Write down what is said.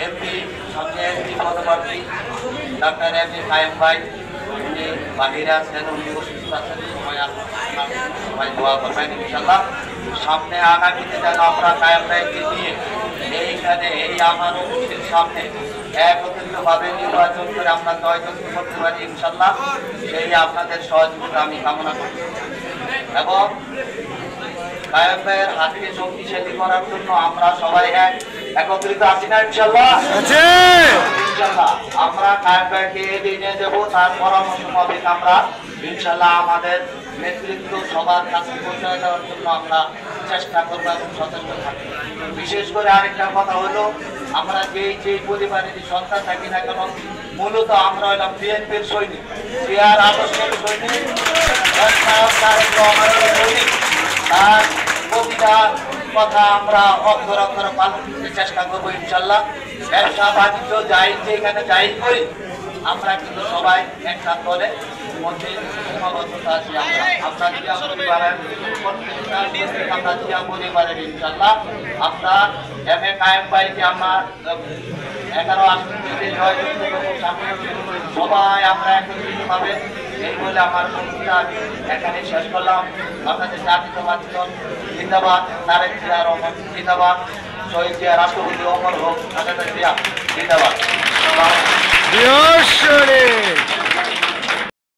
MP সামনে MP পদপ্রার্থী doctor MP কায়েম ভাই, উনি বাহিরে আছেন, উনি অসুস্থ আছেন, সবাই দোয়া করবেন ইনশাল্লাহ। সামনে আগামীতে যেন আমরা কায়েম ভাইকে নিয়ে এইখানে এই আমার অফিসের সামনে একত্রিতভাবে নির্বাচন করে আমরা জয়যুক্ত করতে পারি ইনশাল্লাহ, সেই আপনাদের সহযোগিতা আমি কামনা করি। এবং কায়েম ভাইয়ের হাতকে শক্তিশালী করার জন্য আমরা সবাই একত্রিত আছি না ইনশাল্লাহ? ইনশাল্লাহ আমরা কায়েম ভাইকে এগিয়ে দেবো, তার পরামর্শ মোতাবেক আমরা ইনশাল্লাহ আমাদের নেতৃত্ব সবার কাছে পৌঁছে দেওয়ার জন্য আমরা চেষ্টা করবো এবং সচেষ্ট থাকবো। বিশেষ করে আরেকটা কথা হলো, আমরা যেই পরিবারের সন্তান থাকি না কেন, মূলত আমরা হলাম বিএনপির সৈনিক, সিয়ার আদর্শের সৈনিক, তার প্রতিটা কথা আমরা অক্ষর অক্ষরে পালন করতে চেষ্টা করবো ইনশাল্লাহ। ব্যবসা বাণিজ্য যাই যেখানে যাই করি, আমরা কিন্তু সবাই একটা দলের মধ্যে সীমাবদ্ধতা আছি। আমরা জিয়া পরিবারের আমরা জিয়া পরিবারের ইনশাল্লাহ আমরা এম এ কায়েম ভাইকে আমার 11 আসন থেকে জয়যুক্ত করবো, সবাই আমরা একত্রিতভাবে। এই বলে আমার বক্তৃতা এখানে শেষ করলাম। আপনাদের জাতীয়তাবাদ জিন্দাবাদ, তারেক জিয়া রহমান জিন্দাবাদ, শহীদ জিয়া রাষ্ট্রপতি অমর হোক, খালেদা জিয়া জিন্দাবাদ।